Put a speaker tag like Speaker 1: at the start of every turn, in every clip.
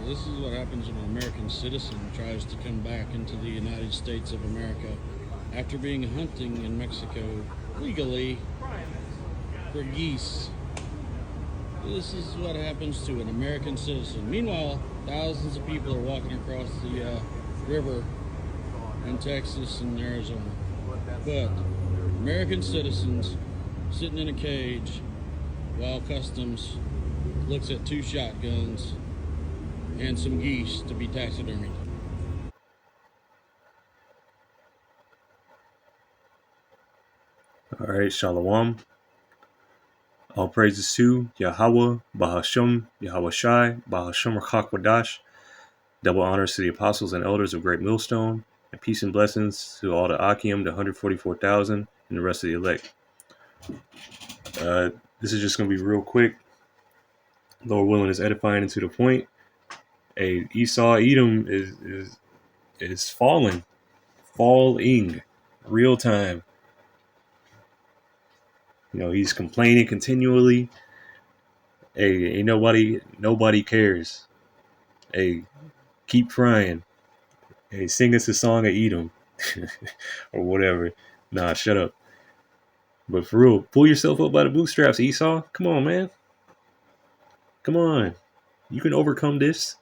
Speaker 1: This is what happens when an American citizen tries to come back into the United States of America after being hunting in Mexico legally for geese. This is what happens to an American citizen. Meanwhile, thousands of people are walking across the river in Texas and Arizona. But American citizens sitting in a cage while Customs looks at two shotguns and some geese to be taxidermied.
Speaker 2: All right, Shalom. All praises to Yahweh, Bahasham, Yahweh Shai, Bahasham Rachak. Double honors to the apostles and elders of Great Millstone, and peace and blessings to all the Akim, the 144,000, and the rest of the elect. This is just going to be real quick. Lord willing is edifying and to the point. Esau Edom is falling, real time. He's complaining continually. Ain't nobody cares. Keep crying. Sing us a song of Edom or whatever. Nah, shut up. But for real, pull yourself up by the bootstraps, Esau. Come on, man. Come on. You can overcome this.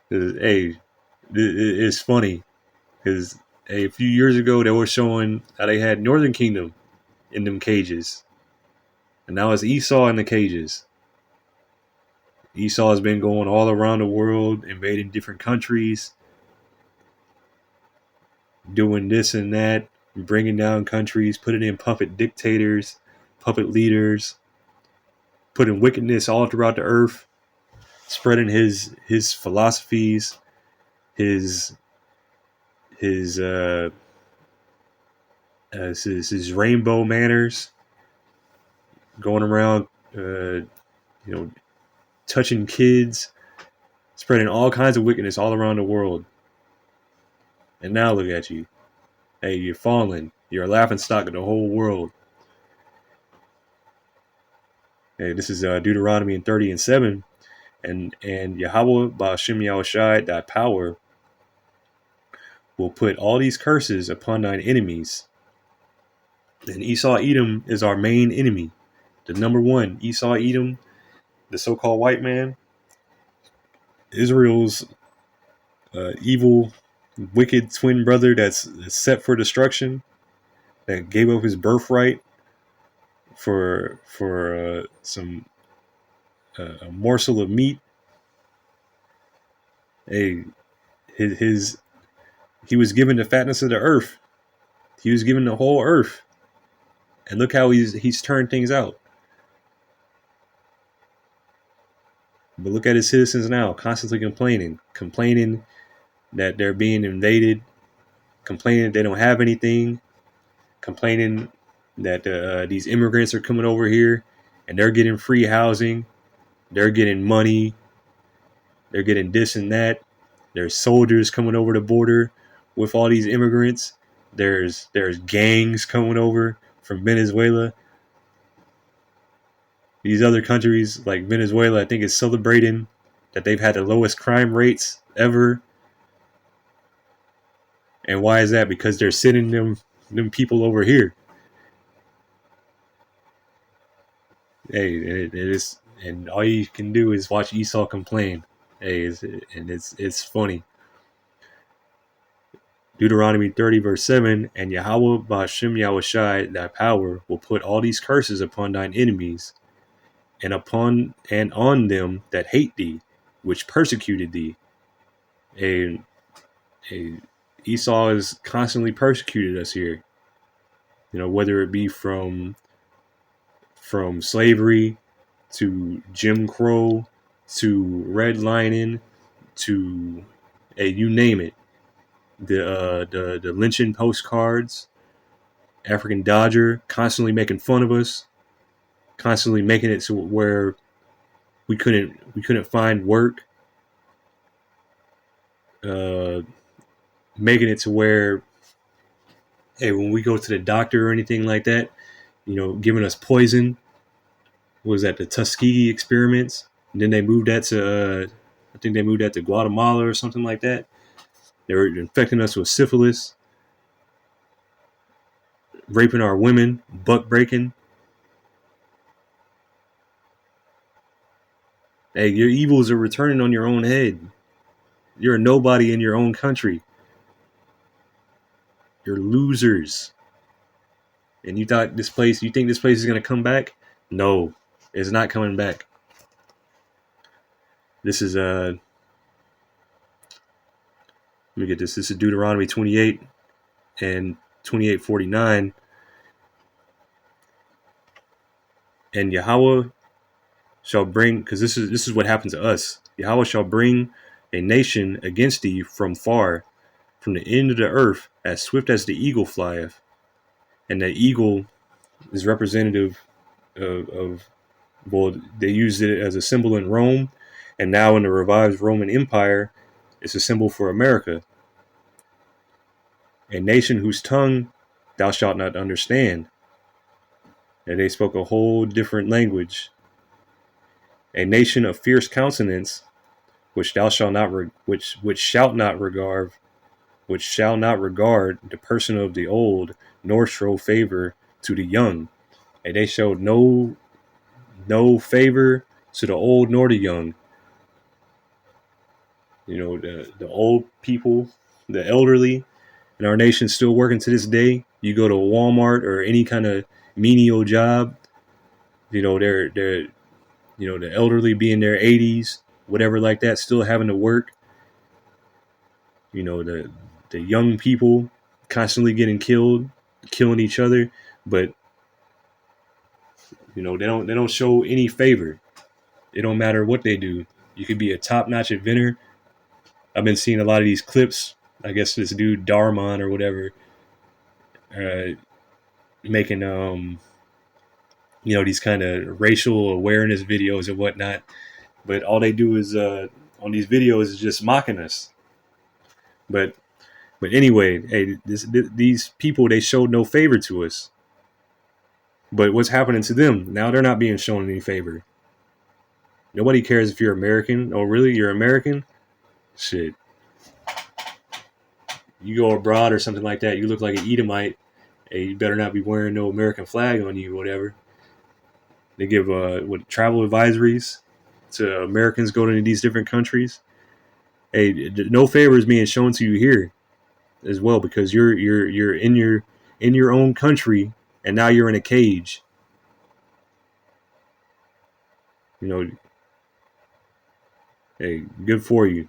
Speaker 2: It's funny because a few years ago they were showing how they had Northern Kingdom in them cages, and now it's Esau in the cages. Esau has been going all around the world, invading different countries, doing this and that, bringing down countries, putting in puppet dictators, puppet leaders, putting wickedness all throughout the earth, spreading his philosophies, his rainbow manners, going around, touching kids, spreading all kinds of wickedness all around the world. And now look at you. You're falling. You're a laughingstock of the whole world. This is Deuteronomy 30:7. And Yahweh Ba'ashem Yahushai, thy power, will put all these curses upon thine enemies. And Esau Edom is our main enemy. The number one, Esau Edom, the so-called white man, Israel's evil, wicked twin brother that's set for destruction, that gave up his birthright for some a morsel of meat. He was given the fatness of the earth. He was given the whole earth, and look how he's turned things out. But look at his citizens now, constantly complaining that they're being invaded, complaining they don't have anything, complaining that these immigrants are coming over here and they're getting free housing, they're getting money, they're getting this and that. There's soldiers coming over the border with all these immigrants. There's gangs coming over from Venezuela. These other countries like Venezuela, I think, is celebrating that they've had the lowest crime rates ever. And why is that? Because they're sending them people over here. It is, and all you can do is watch Esau complain. It's funny. Deuteronomy 30:7, and Yahweh Ba'ashem Yahushai, thy power, will put all these curses upon thine enemies, and on them that hate thee, which persecuted thee. And Esau has constantly persecuted us here. Whether it be from slavery to Jim Crow to redlining to you name it. The lynching postcards, African Dodger, constantly making fun of us, constantly making it to where we couldn't find work, making it to where, when we go to the doctor or anything like that, giving us poison. What was that, the Tuskegee experiments? And then they moved that to I think they moved that to Guatemala or something like that. They were infecting us with syphilis, raping our women, buck breaking. Hey, your evils are returning on your own head. You're a nobody in your own country. You're losers. And you think this place is going to come back? No, it's not coming back. This is, let me get this. This is Deuteronomy 28 and 28:49. And Yahweh shall bring, because this is what happened to us. Yahweh shall bring a nation against thee from far, from the end of the earth, as swift as the eagle flieth. And the eagle is representative of well, they used it as a symbol in Rome, and now in the revived Roman Empire, it's a symbol for America. A nation whose tongue thou shalt not understand. And they spoke a whole different language. A nation of fierce countenance, which thou shalt not which shalt not regard the person of the old, nor show favor to the young. And they showed no favor to the old nor the young. You know, the old people, the elderly in our nation still working to this day. You go to Walmart or any kind of menial job, you know, they're you know, the elderly be in their 80s, whatever like that, still having to work. You know, the young people constantly getting killed, killing each other, but you know, they don't show any favor. It don't matter what they do. You could be a top-notch inventor. I've been seeing a lot of these clips. I guess this dude Darman or whatever, making you know, these kind of racial awareness videos and whatnot. But all they do is on these videos is just mocking us. But anyway, hey, these people, they showed no favor to us. But what's happening to them now? They're not being shown any favor. Nobody cares if you're American. Oh, really? You're American? Shit. You go abroad or something like that, you look like an Edomite. Hey, you better not be wearing no American flag on you or whatever. They give travel advisories to Americans going to these different countries. Hey, no favor is being shown to you here as well, because you're in your own country, and now you're in a cage. You know, hey, good for you.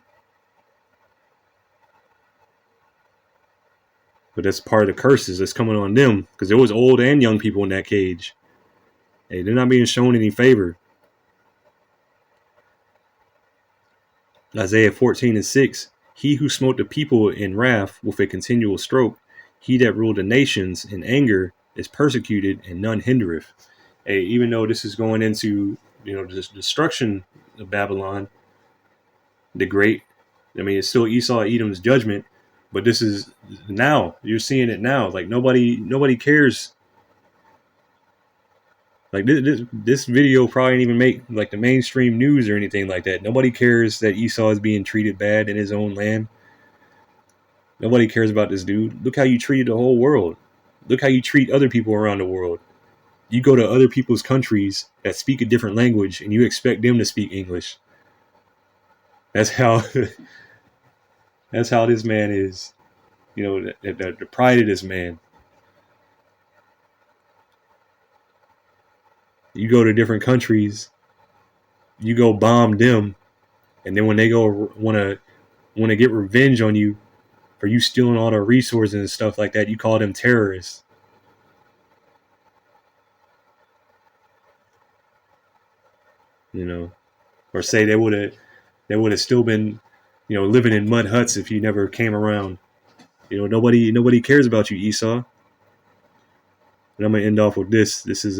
Speaker 2: But that's part of the curses that's coming on them, because there was old and young people in that cage. Hey, they're not being shown any favor. Isaiah 14:6. He who smote the people in wrath with a continual stroke, he that ruled the nations in anger, is persecuted, and none hindereth. Hey, even though this is going into, you know, the destruction of Babylon the Great, I mean, it's still Esau Edom's judgment, but this is now. You're seeing it now. Like nobody cares. Like this video probably didn't even make like the mainstream news or anything like that. Nobody cares that Esau is being treated bad in his own land. Nobody cares about this dude. Look how you treated the whole world. Look how you treat other people around the world. You go to other people's countries that speak a different language and you expect them to speak English. That's how that's how this man is. You know, the pride of this man. You go to different countries, you go bomb them, and then when they go want to get revenge on you for you stealing all their resources and stuff like that, you call them terrorists. You know, or say they would have still been, you know, living in mud huts if you never came around. You know, nobody cares about you, Esau. And I'm gonna end off with this. This is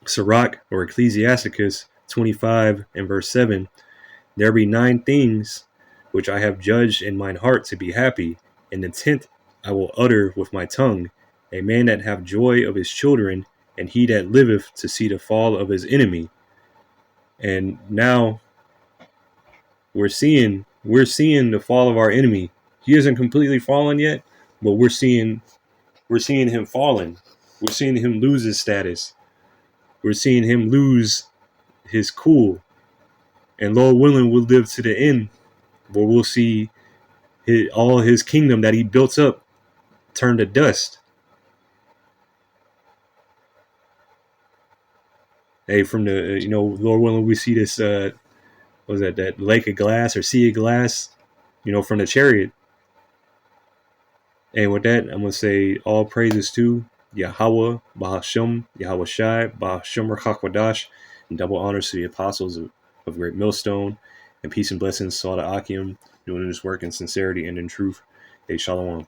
Speaker 2: Sirach or Ecclesiasticus 25 and verse 7. There be 9 things which I have judged in mine heart to be happy, and the 10th I will utter with my tongue. A man that have joy of his children, and he that liveth to see the fall of his enemy. And now we're seeing the fall of our enemy. He isn't completely fallen yet, but we're seeing him falling. We're seeing him lose his status. We're seeing him lose his cool. And Lord willing, we'll live to the end where we'll see all his kingdom that he built up turn to dust. Hey, from the Lord willing, we see this. What was that lake of glass or sea of glass? From the chariot. And with that, I'm gonna say all praises to Yahweh, Bahasham, Yahweh Shai, Bahasham Rachakwadash, and double honors to the apostles of Great Millstone, and peace and blessings to all the Akim doing this work in sincerity and in truth. Hey, Shalom.